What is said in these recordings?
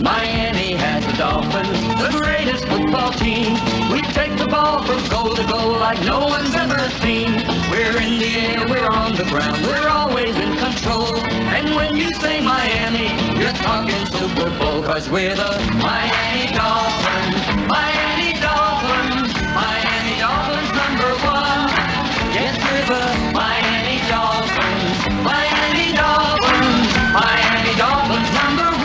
Miami has the Dolphins, the greatest football team. We take the ball from goal to goal like no one's ever seen. We're in the air, we're on the ground, we're always in control. And when you say Miami, you're talking Super Bowl, 'cause we're the Miami Dolphins. Miami Dolphins, Miami Dolphins #1. Yes, we're the Miami Dolphins. Miami Dolphins, Miami Dolphins #1.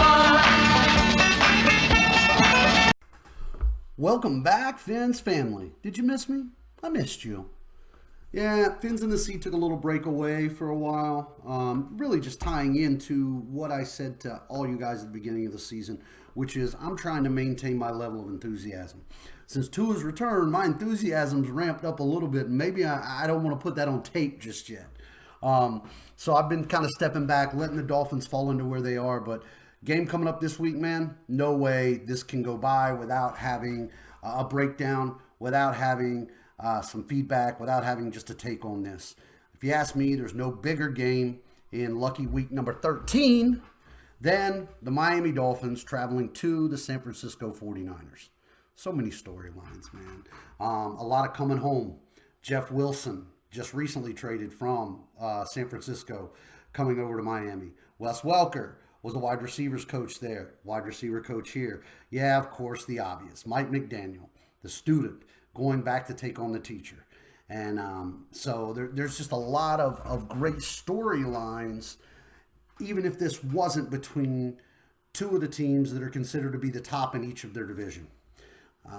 Welcome back, Fins family. Did you miss me? I missed you. Yeah, Fins in the Sea took a little break away for a while. Really just tying into what I said to all you guys at the beginning of the season, which is I'm trying to maintain my level of enthusiasm. Since Tua's return, my enthusiasm's ramped up a little bit, and maybe I don't want to put that on tape just yet. So I've been kind of stepping back, letting the Dolphins fall into where they are, but game coming up this week, man, no way this can go by without having a breakdown, without having some feedback, without having just a take on this. If you ask me, there's no bigger game in lucky week number 13 than the Miami Dolphins traveling to the San Francisco 49ers. So many storylines, man. A lot of coming home. Jeff Wilson just recently traded from San Francisco, coming over to Miami. Wes Welker was a wide receivers coach there, wide receiver coach here. Yeah, of course, the obvious. Mike McDaniel, the student, going back to take on the teacher. And so there's just a lot of great storylines, even if this wasn't between two of the teams that are considered to be the top in each of their division.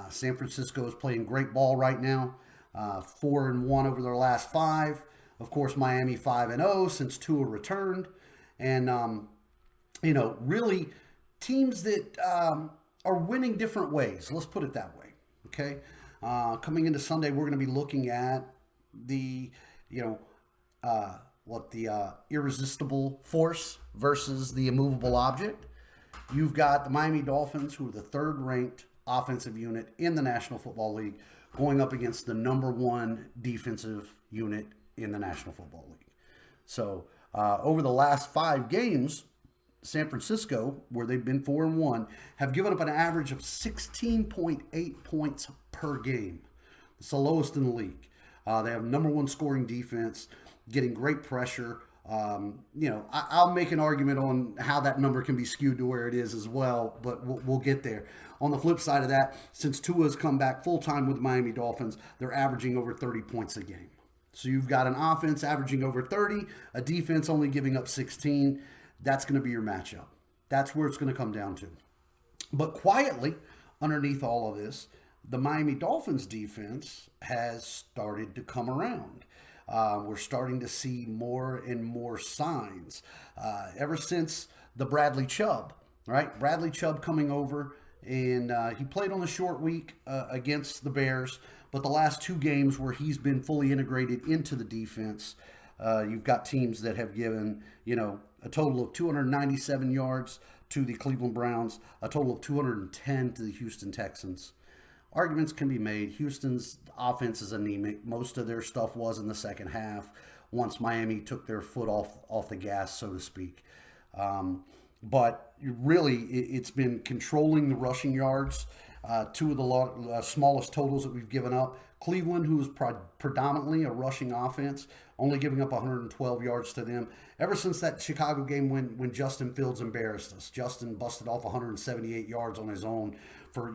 San Francisco is playing great ball right now, 4-1 over their last 5. Of course, Miami 5-0 since Tua returned. And really teams that are winning different ways. Let's put it that way, okay? Coming into Sunday, we're going to be looking at the, irresistible force versus the immovable object. You've got the Miami Dolphins, who are the third-ranked offensive unit in the National Football League, going up against the #1 defensive unit in the National Football League. So over the last 5 games, San Francisco, where they've been 4-1, have given up an average of 16.8 points per game. It's the lowest in the league. They have #1 scoring defense, getting great pressure. I'll make an argument on how that number can be skewed to where it is as well, but we'll get there. On the flip side of that, since Tua's come back full-time with the Miami Dolphins, they're averaging over 30 points a game. So you've got an offense averaging over 30, a defense only giving up 16. That's going to be your matchup. That's where it's going to come down to. But quietly, underneath all of this, the Miami Dolphins defense has started to come around. We're starting to see more and more signs. Ever since the Bradley Chubb, right? Bradley Chubb coming over, and he played on the short week against the Bears, but the last 2 games where he's been fully integrated into the defense, you've got teams that have given, a total of 297 yards to the Cleveland Browns, a total of 210 to the Houston Texans. Arguments can be made. Houston's offense is anemic. Most of their stuff was in the second half once Miami took their foot off the gas, so to speak. But really, it's been controlling the rushing yards. 2 of the smallest totals that we've given up. Cleveland, who is predominantly a rushing offense, only giving up 112 yards to them. Ever since that Chicago game when Justin Fields embarrassed us, Justin busted off 178 yards on his own for,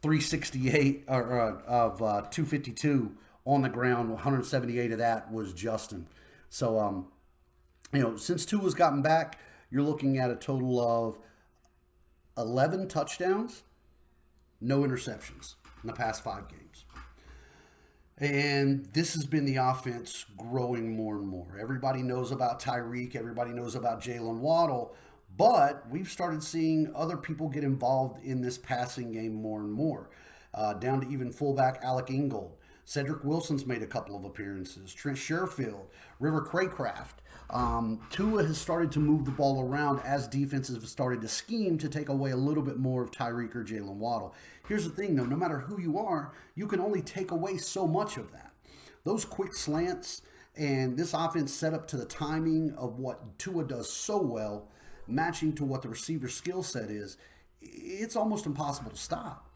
368 of 252 on the ground. 178 of that was Justin. So, since Tua's gotten back, you're looking at a total of 11 touchdowns, no interceptions in the past 5 games. And this has been the offense growing more and more. Everybody knows about Tyreek. Everybody knows about Jalen Waddle. But we've started seeing other people get involved in this passing game more and more. Down to even fullback Alec Ingold. Cedric Wilson's made a couple of appearances. Trent Sherfield, River Craycraft. Tua has started to move the ball around as defenses have started to scheme to take away a little bit more of Tyreek or Jalen Waddle. Here's the thing, though. No matter who you are, you can only take away so much of that. Those quick slants and this offense set up to the timing of what Tua does so well, matching to what the receiver skill set is, it's almost impossible to stop.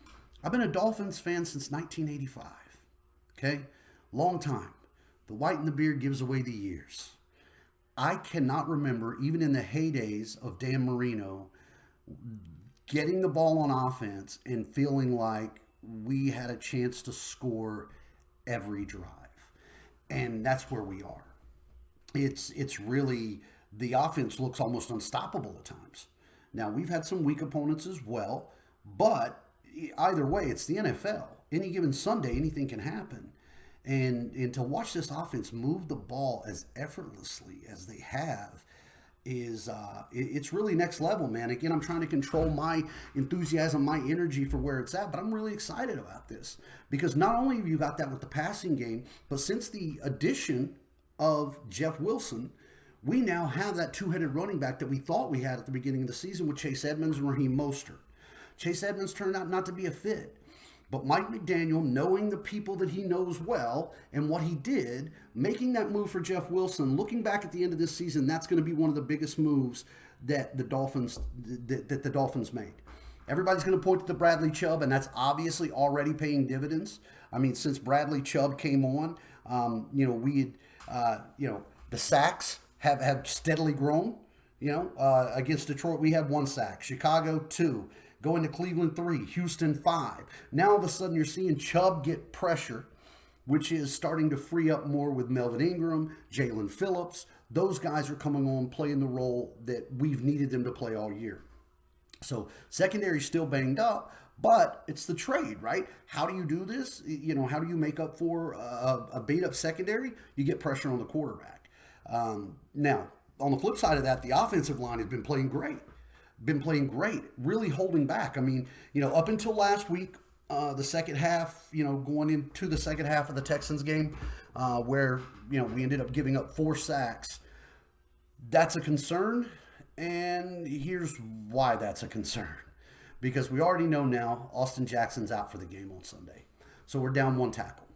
I've been a Dolphins fan since 1985. Okay? Long time. The white and the beard gives away the years. I cannot remember, even in the heydays of Dan Marino, getting the ball on offense and feeling like we had a chance to score every drive. And that's where we are. It's really, the offense looks almost unstoppable at times. Now, we've had some weak opponents as well, but either way, it's the NFL. Any given Sunday, anything can happen. And to watch this offense move the ball as effortlessly as they have is it's really next level, man. Again, I'm trying to control my enthusiasm, my energy for where it's at, but I'm really excited about this because not only have you got that with the passing game, but since the addition of Jeff Wilson, we now have that two-headed running back that we thought we had at the beginning of the season with Chase Edmonds and Raheem Mostert. Chase Edmonds turned out not to be a fit. But Mike McDaniel, knowing the people that he knows well and what he did, making that move for Jeff Wilson, looking back at the end of this season, that's going to be one of the biggest moves that the Dolphins made. Everybody's going to point to the Bradley Chubb, and that's obviously already paying dividends. I mean, since Bradley Chubb came on, the sacks have steadily grown. Against Detroit, we had 1 sack. Chicago, 2. Going to Cleveland, 3. Houston, 5. Now, all of a sudden, you're seeing Chubb get pressure, which is starting to free up more with Melvin Ingram, Jalen Phillips. Those guys are coming on, playing the role that we've needed them to play all year. So, secondary's still banged up, but it's the trade, right? How do you do this? How do you make up for a beat-up secondary? You get pressure on the quarterback. Now, on the flip side of that, the offensive line has been playing great. Really holding back. I mean, up until last week, the second half, going into the second half of the Texans game, where, we ended up giving up 4 sacks. That's a concern, and here's why that's a concern. Because we already know now Austin Jackson's out for the game on Sunday. So we're down 1 tackle.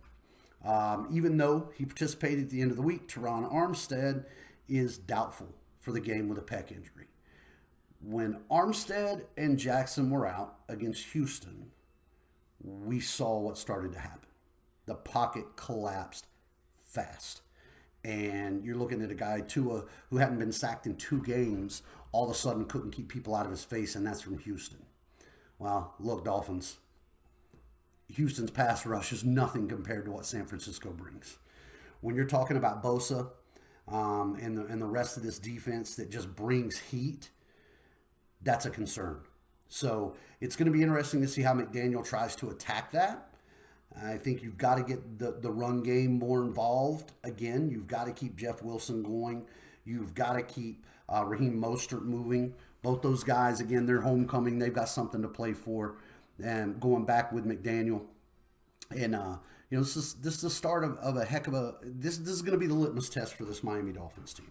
Even though he participated at the end of the week, Teron Armstead is doubtful for the game with a pec injury. When Armstead and Jackson were out against Houston, we saw what started to happen. The pocket collapsed fast. And you're looking at a guy, Tua, who hadn't been sacked in 2 games, all of a sudden couldn't keep people out of his face, and that's from Houston. Well, look, Dolphins, Houston's pass rush is nothing compared to what San Francisco brings. When you're talking about Bosa and the rest of this defense that just brings heat, that's a concern. So it's going to be interesting to see how McDaniel tries to attack that. I think you've got to get the run game more involved. Again, you've got to keep Jeff Wilson going. You've got to keep Raheem Mostert moving. Both those guys, again, they're homecoming. They've got something to play for. And going back with McDaniel. And, this is the start of a heck of a... This is going to be the litmus test for this Miami Dolphins team.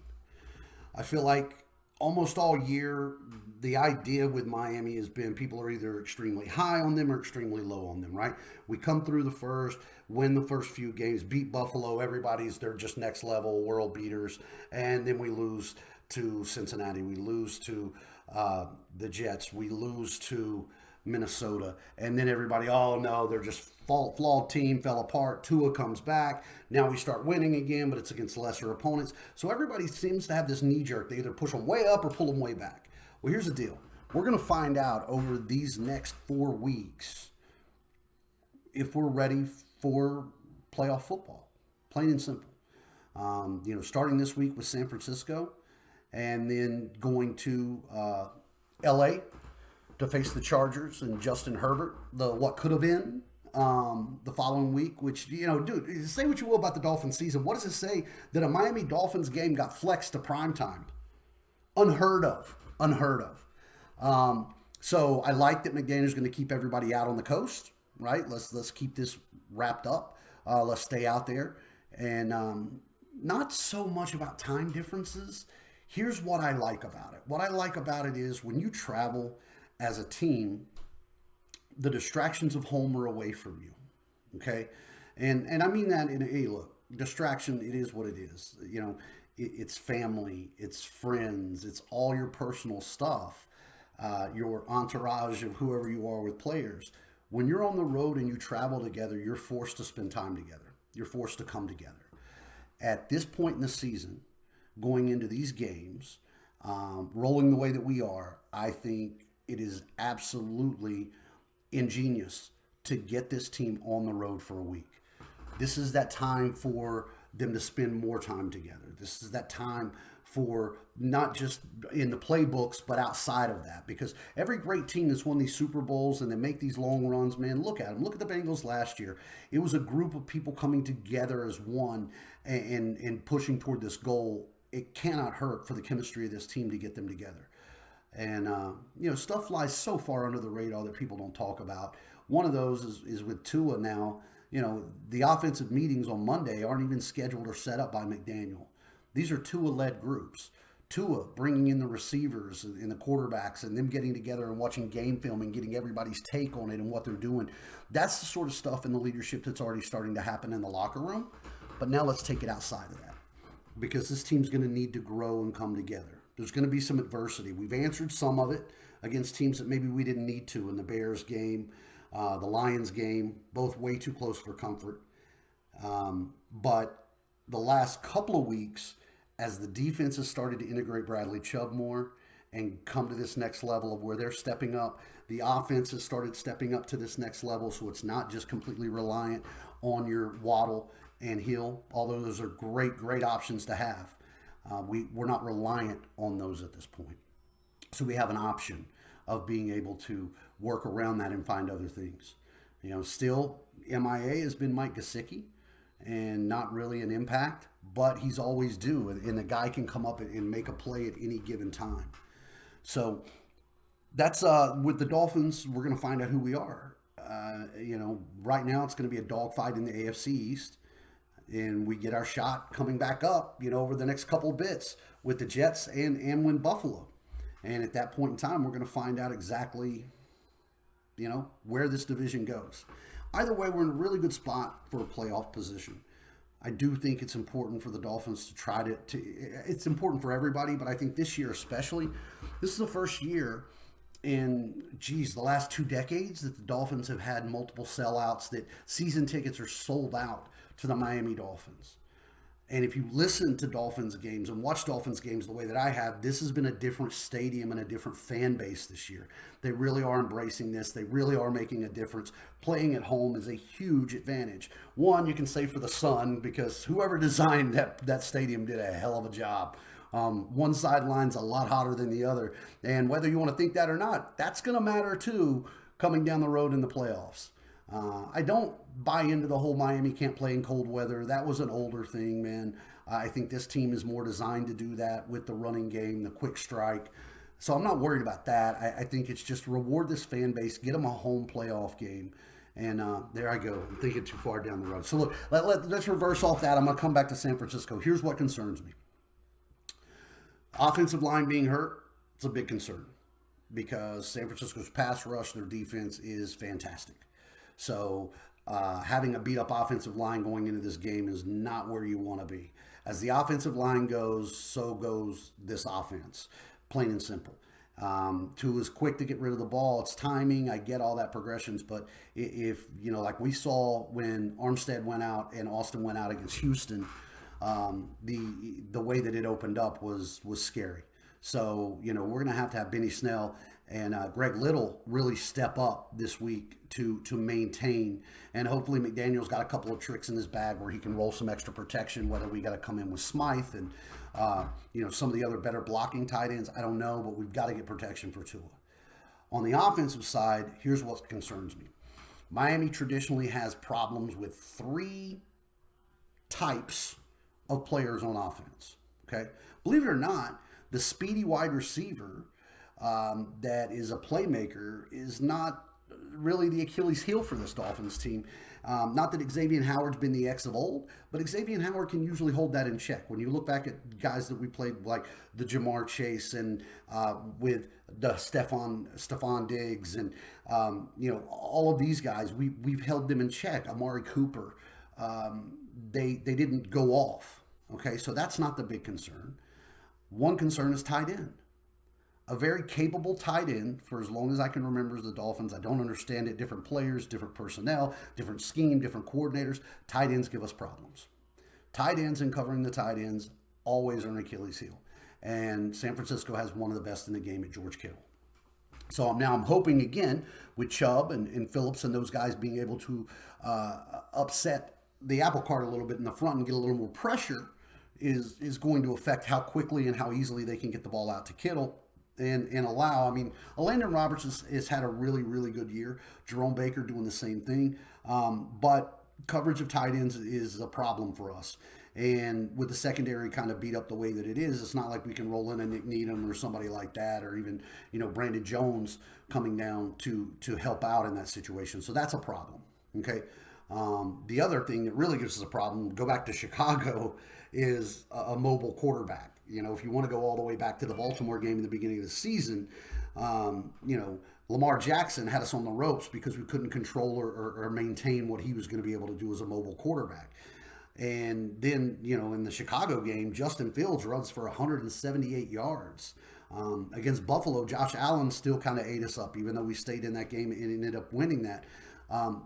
I feel like almost all year, the idea with Miami has been people are either extremely high on them or extremely low on them, right? We come through the first, win the first few games, beat Buffalo. They're just next level, world beaters. And then we lose to Cincinnati. We lose to the Jets. We lose to Minnesota. And then everybody, oh no, they're just flawed team, fell apart. Tua comes back. Now we start winning again, but it's against lesser opponents. So everybody seems to have this knee jerk. They either push them way up or pull them way back. Well, here's the deal. We're going to find out over these next 4 weeks if we're ready for playoff football, plain and simple. Starting this week with San Francisco and then going to L.A. to face the Chargers and Justin Herbert, the what could have been the following week, which, dude, say what you will about the Dolphins season. What does it say that a Miami Dolphins game got flexed to primetime? Unheard of. So I like that McDaniel's going to keep everybody out on the coast, right? Let's keep this wrapped up. Let's stay out there. And not so much about time differences. Here's what I like about it. What I like about it is when you travel as a team, the distractions of home are away from you, okay? And I mean that in a look, distraction, it is what it is. It's family, it's friends, it's all your personal stuff. your entourage of whoever you are with players. When you're on the road and you travel together, you're forced to spend time together. You're forced to come together. At this point in the season, going into these games, rolling the way that we are, I think it is absolutely ingenious to get this team on the road for a week. This is that time for them to spend more time together. This is that time for not just in the playbooks, but outside of that. Because every great team that's won these Super Bowls and they make these long runs, man, look at them. Look at the Bengals last year. It was a group of people coming together as one and pushing toward this goal. It cannot hurt for the chemistry of this team to get them together. And, stuff flies so far under the radar that people don't talk about. One of those is with Tua now. The offensive meetings on Monday aren't even scheduled or set up by McDaniel. These are Tua-led groups. Tua bringing in the receivers and the quarterbacks and them getting together and watching game film and getting everybody's take on it and what they're doing. That's the sort of stuff in the leadership that's already starting to happen in the locker room. But now let's take it outside of that, because this team's going to need to grow and come together. There's going to be some adversity. We've answered some of it against teams that maybe we didn't need to in the Bears game, the Lions game, both way too close for comfort. But the last couple of weeks, as the defense has started to integrate Bradley Chubb more and come to this next level of where they're stepping up, the offense has started stepping up to this next level, so it's not just completely reliant on your Waddle and Hill, although those are great options to have. We're not reliant on those at this point. So we have an option of being able to work around that and find other things. Still, MIA has been Mike Gesicki and not really an impact, but he's always due, and the guy can come up and make a play at any given time. So that's with the Dolphins, we're going to find out who we are. Right now it's going to be a dogfight in the AFC East, and we get our shot coming back up, over the next couple bits with the Jets and win Buffalo. And at that point in time, we're going to find out exactly, where this division goes. Either way, we're in a really good spot for a playoff position. I do think it's important for the Dolphins to try to it's important for everybody, but I think this year especially, this is the first year in, the last 2 decades that the Dolphins have had multiple sellouts, that season tickets are sold out to the Miami Dolphins. And if you listen to Dolphins games and watch Dolphins games the way that I have, this has been a different stadium and a different fan base this year. They really are embracing this. They really are making a difference. Playing at home is a huge advantage. One, you can say for the sun, because whoever designed that stadium did a hell of a job. One sideline's a lot hotter than the other. And whether you want to think that or not, that's going to matter too coming down the road in the playoffs. I don't buy into the whole Miami can't play in cold weather. That was an older thing, man. I think this team is more designed to do that with the running game, the quick strike. So I'm not worried about that. I think it's just reward this fan base, get them a home playoff game. And there I go. I'm thinking too far down the road. So look, let's reverse off that. I'm going to come back to San Francisco. Here's what concerns me. Offensive line being hurt, it's a big concern, because San Francisco's pass rush, their defense is fantastic. So having a beat-up offensive line going into this game is not where you want to be. As the offensive line goes, so goes this offense, plain and simple. Tua is quick to get rid of the ball. It's timing. I get all that progressions, but if like we saw when Armstead went out and Austin went out against Houston, the way that it opened up was scary. So we're gonna have to have Benny Snell and Greg Little really step up this week to maintain, and hopefully McDaniel's got a couple of tricks in his bag where he can roll some extra protection, whether we got to come in with Smythe and some of the other better blocking tight ends, I don't know, but we've got to get protection for Tua. On the offensive side, here's what concerns me. Miami traditionally has problems with 3 types of players on offense. Okay, believe it or not, the speedy wide receiver that is a playmaker is not really the Achilles heel for this Dolphins team. Not that Xavier Howard's been the X of old, but Xavier Howard can usually hold that in check. When you look back at guys that we played like the Jamar Chase and with the Stephon Diggs and all of these guys, we've held them in check. Amari Cooper, they didn't go off. Okay, so that's not the big concern. One concern is tight end. a very capable tight end for as long as I can remember as the Dolphins. I don't understand it. Different players, different personnel, different scheme, different coordinators. Tight ends give us problems. Tight ends and covering the tight ends always are an Achilles heel. And San Francisco has one of the best in the game at George Kittle. So I'm hoping again with Chubb and Phillips and those guys being able to upset the apple cart a little bit in the front and get a little more pressure is going to affect how quickly and how easily they can get the ball out to Kittle and allow. I mean, Landon Roberts has had a really, really good year. Jerome Baker doing the same thing. But coverage of tight ends is a problem for us. And with the secondary kind of beat up the way that it is, it's not like we can roll in a Nick Needham or somebody like that, or even, Brandon Jones coming down to help out in that situation. So that's a problem. Okay. The other thing that really gives us a problem, go back to Chicago, is a mobile quarterback. If you want to go all the way back to the Baltimore game in the beginning of the season, Lamar Jackson had us on the ropes because we couldn't control or maintain what he was going to be able to do as a mobile quarterback. And then, in the Chicago game, Justin Fields runs for 178 yards. Against Buffalo, Josh Allen still kind of ate us up, even though we stayed in that game and ended up winning that.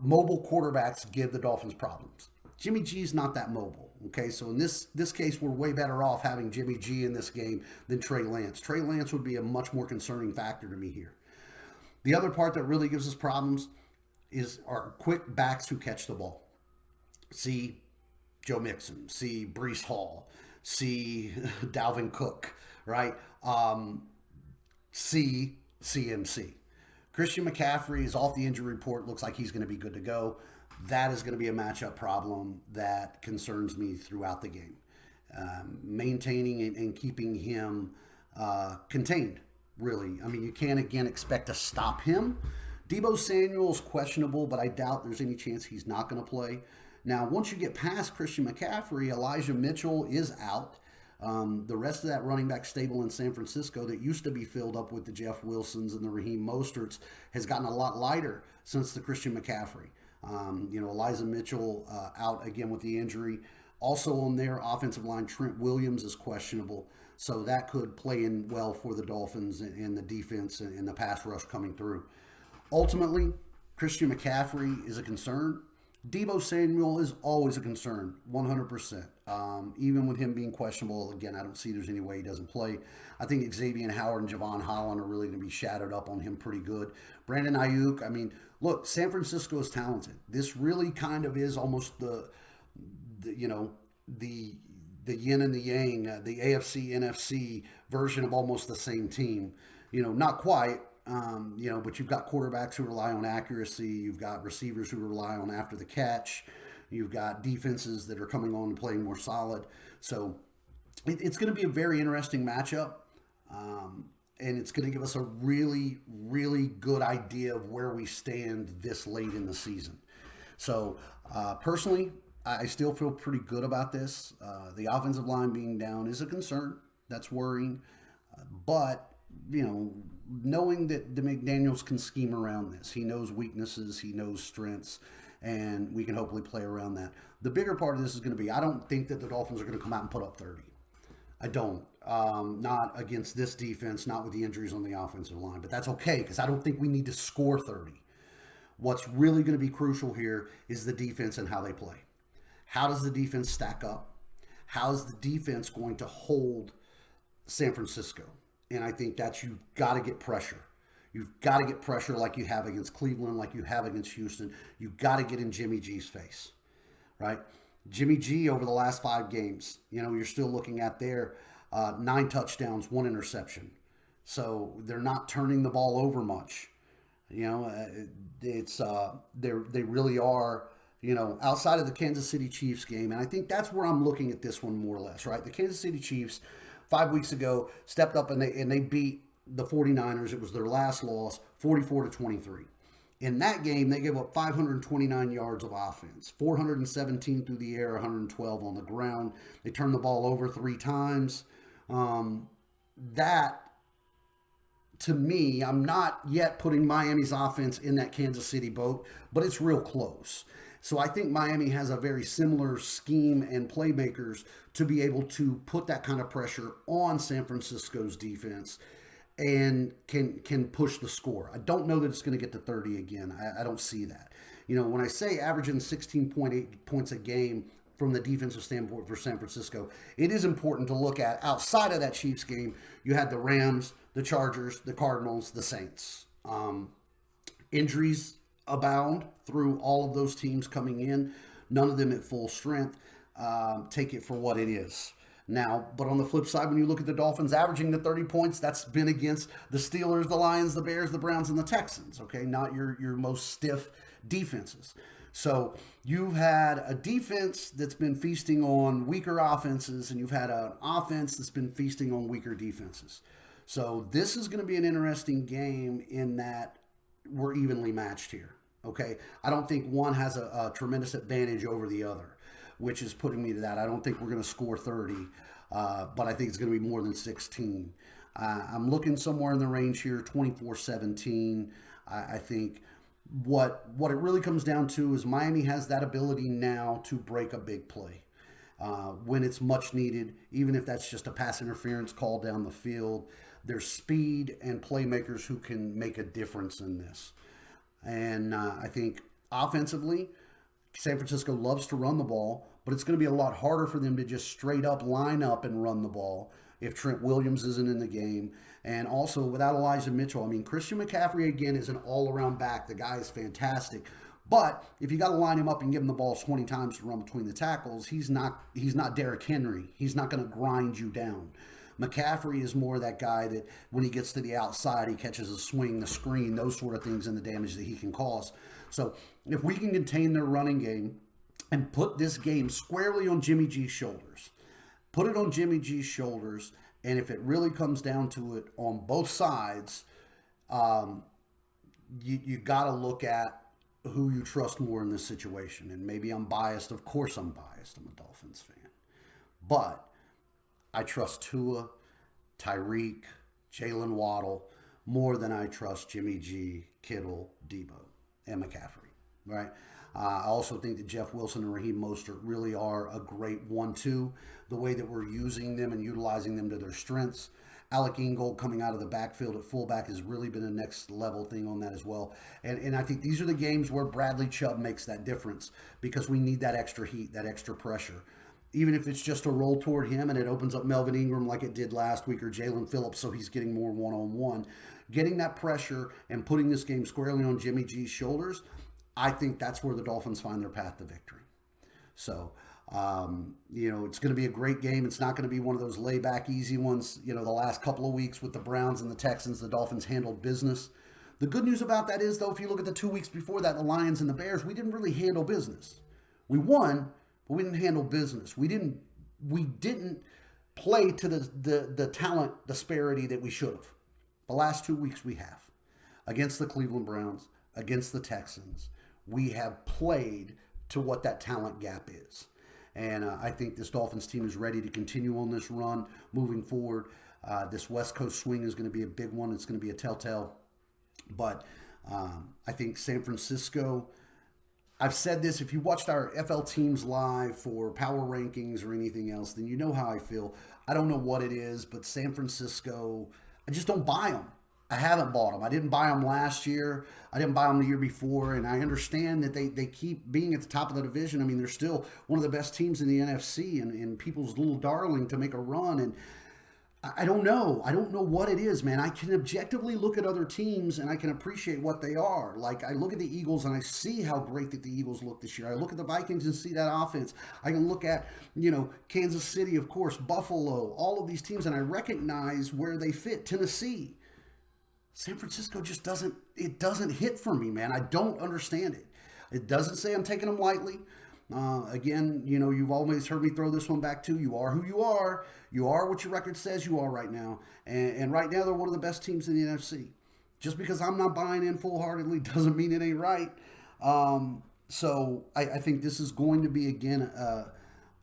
Mobile quarterbacks give the Dolphins problems. Jimmy G's not that mobile, okay? So in this case, we're way better off having Jimmy G in this game than Trey Lance. Trey Lance would be a much more concerning factor to me here. The other part that really gives us problems is our quick backs who catch the ball. See Joe Mixon, see Breece Hall, see Dalvin Cook, right? See CMC. Christian McCaffrey is off the injury report. Looks like he's going to be good to go. That is going to be a matchup problem that concerns me throughout the game. Maintaining and keeping him contained, really. I mean, you can't, again, expect to stop him. Deebo Samuel's questionable, but I doubt there's any chance he's not going to play. Now, once you get past Christian McCaffrey, Elijah Mitchell is out. The rest of that running back stable in San Francisco that used to be filled up with the Jeff Wilsons and the Raheem Mosterts has gotten a lot lighter since the Christian McCaffrey. Elijah Mitchell out again with the injury. Also on their offensive line, Trent Williams is questionable. So that could play in well for the Dolphins and the defense and the pass rush coming through. Ultimately, Christian McCaffrey is a concern. Deebo Samuel is always a concern, 100%. Even with him being questionable, again, I don't see there's any way he doesn't play. I think Xavier Howard and Javon Holland are really going to be shadowed up on him pretty good. Brandon Ayuk, I mean, look, San Francisco is talented. This really kind of is almost the yin and the yang, the AFC, NFC version of almost the same team. Not quite. But you've got quarterbacks who rely on accuracy. You've got receivers who rely on after the catch. You've got defenses that are coming on and playing more solid. So it's going to be a very interesting matchup. And it's going to give us a really, really good idea of where we stand this late in the season. So personally, I still feel pretty good about this. The offensive line being down is a concern. That's worrying. But knowing that McDaniels can scheme around this. He knows weaknesses, he knows strengths, and we can hopefully play around that. The bigger part of this is going to be, I don't think that the Dolphins are going to come out and put up 30. I don't. Not against this defense, not with the injuries on the offensive line. But that's okay, because I don't think we need to score 30. What's really going to be crucial here is the defense and how they play. How does the defense stack up? How is the defense going to hold San Francisco? And I think that you've got to get pressure. You've got to get pressure like you have against Cleveland, like you have against Houston. You've got to get in Jimmy G's face, right? Jimmy G over the last 5 games, you're still looking at their 9 touchdowns, 1 interception. So they're not turning the ball over much. They really are, outside of the Kansas City Chiefs game. And I think that's where I'm looking at this one more or less, right? The Kansas City Chiefs 5 weeks ago stepped up and they beat the 49ers. It was their last loss, 44-23. In that game, they gave up 529 yards of offense, 417 through the air, 112 on the ground. They turned the ball over 3 times. That, to me, I'm not yet putting Miami's offense in that Kansas City boat, but it's real close. So I think Miami has a very similar scheme and playmakers to be able to put that kind of pressure on San Francisco's defense and can push the score. I don't know that it's going to get to 30 again. I don't see that. When I say averaging 16.8 points a game from the defensive standpoint for San Francisco, it is important to look at outside of that Chiefs game. You had the Rams, the Chargers, the Cardinals, the Saints. Injuries abound through all of those teams coming in, none of them at full strength. Take it for what it is. Now, but on the flip side, when you look at the Dolphins averaging the 30 points, that's been against the Steelers, the Lions, the Bears, the Browns, and the Texans, okay? Not your most stiff defenses. So you've had a defense that's been feasting on weaker offenses, and you've had an offense that's been feasting on weaker defenses. So this is going to be an interesting game in that we're evenly matched here, okay? I don't think one has a tremendous advantage over the other, which is putting me to that. I don't think we're going to score 30, but I think it's going to be more than 16. I'm looking somewhere in the range here, 24-17. I think what it really comes down to is Miami has that ability now to break a big play when it's much needed, even if that's just a pass interference call down the field. There's speed and playmakers who can make a difference in this. And I think offensively, San Francisco loves to run the ball, but it's going to be a lot harder for them to just straight up line up and run the ball if Trent Williams isn't in the game. And also without Elijah Mitchell, I mean, Christian McCaffrey, again, is an all-around back. The guy is fantastic. But if you got to line him up and give him the ball 20 times to run between the tackles, he's not Derrick Henry. He's not going to grind you down. McCaffrey is more that guy that when he gets to the outside, he catches a swing, the screen, those sort of things, and the damage that he can cause. So if we can contain their running game and put this game squarely on Jimmy G's shoulders, put it on Jimmy G's shoulders, and if it really comes down to it on both sides, you got to look at who you trust more in this situation. And maybe I'm biased. Of course I'm biased. I'm a Dolphins fan. But I trust Tua, Tyreek, Jalen Waddle more than I trust Jimmy G, Kittle, Debo, and McCaffrey, right? I also think that Jeff Wilson and Raheem Mostert really are a great 1-2, the way that we're using them and utilizing them to their strengths. Alec Ingold coming out of the backfield at fullback has really been a next level thing on that as well. And I think these are the games where Bradley Chubb makes that difference because we need that extra heat, that extra pressure. Even if it's just a roll toward him and it opens up Melvin Ingram like it did last week or Jalen Phillips so he's getting more one-on-one. Getting that pressure and putting this game squarely on Jimmy G's shoulders, I think that's where the Dolphins find their path to victory. So, it's going to be a great game. It's not going to be one of those layback, easy ones. The last couple of weeks with the Browns and the Texans, the Dolphins handled business. The good news about that is, though, if you look at the 2 weeks before that, the Lions and the Bears, we didn't really handle business. We won, but we didn't handle business. We didn't play to the talent disparity that we should have. The last 2 weeks we have. Against the Cleveland Browns, against the Texans, we have played to what that talent gap is. And I think this Dolphins team is ready to continue on this run moving forward. This West Coast swing is going to be a big one. It's going to be a telltale. But I think San Francisco, I've said this, if you watched our FL teams live for power rankings or anything else, then you know how I feel. I don't know what it is, but San Francisco, I just don't buy them. I haven't bought them. I didn't buy them last year. I didn't buy them the year before. And I understand that they keep being at the top of the division. I mean, they're still one of the best teams in the NFC and people's little darling to make a run. And I don't know. I don't know what it is, man. I can objectively look at other teams and I can appreciate what they are. Like, I look at the Eagles and I see how great that the Eagles look this year. I look at the Vikings and see that offense. I can look at, Kansas City, of course, Buffalo, all of these teams, and I recognize where they fit. Tennessee. San Francisco just doesn't hit for me, man. I don't understand it. It doesn't say I'm taking them lightly. Again, you've always heard me throw this one back to you are who you are. You are what your record says you are right now. And right now they're one of the best teams in the NFC. Just because I'm not buying in full-heartedly doesn't mean it ain't right. So I think this is going to be, again,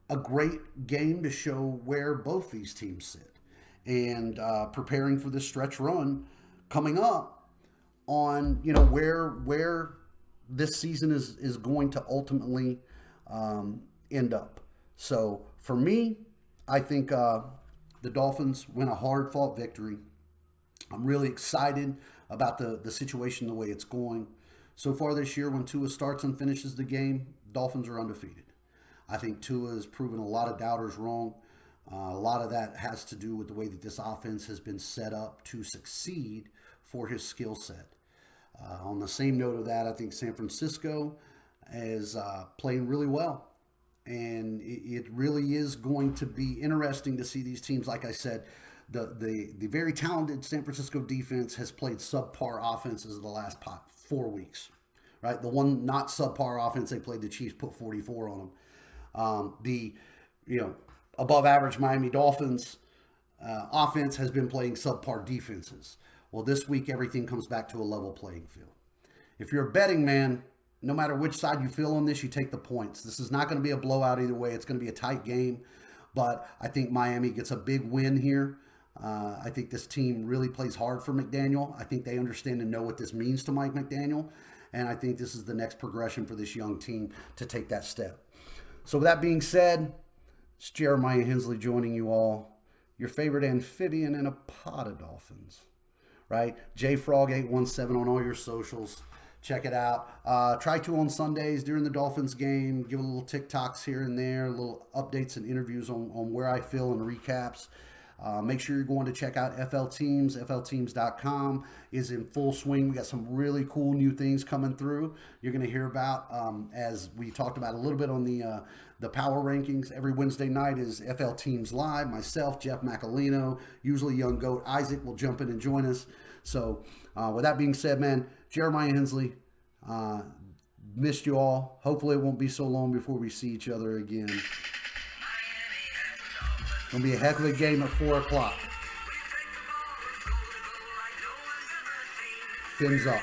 a great game to show where both these teams sit. And preparing for this stretch run coming up on, where this season is going to ultimately end up. So for me, I think the Dolphins win a hard-fought victory. I'm really excited about the situation, the way it's going. So far this year, when Tua starts and finishes the game, Dolphins are undefeated. I think Tua has proven a lot of doubters wrong. A lot of that has to do with the way that this offense has been set up to succeed for his skill set. On the same note of that, I think San Francisco is playing really well. And it really is going to be interesting to see these teams. Like I said, the very talented San Francisco defense has played subpar offenses the last 4 weeks, right? The one not subpar offense they played, the Chiefs put 44 on them. The above average Miami Dolphins offense has been playing subpar defenses. Well, this week everything comes back to a level playing field. If you're a betting man, no matter which side you feel on this, you take the points. This is not going to be a blowout either way. It's going to be a tight game, but I think Miami gets a big win here. I think this team really plays hard for McDaniel. I think they understand and know what this means to Mike McDaniel, and I think this is the next progression for this young team to take that step. So with that being said, it's Jeremiah Hensley joining you all, your favorite amphibian in a pod of dolphins, right? JFrog817 on all your socials. Check it out. Try to on Sundays during the Dolphins game. Give a little TikToks here and there, little updates and interviews on where I feel and recaps. Make sure you're going to check out FL Teams. FLTeams.com is in full swing. We got some really cool new things coming through. You're going to hear about, as we talked about a little bit on the power rankings. Every Wednesday night is FL Teams Live. Myself, Jeff Macalino, usually Young Goat Isaac will jump in and join us. So with that being said, man, Jeremiah Hensley, missed you all. Hopefully it won't be so long before we see each other again. It's going to be a heck of a game at 4 o'clock. Fins up.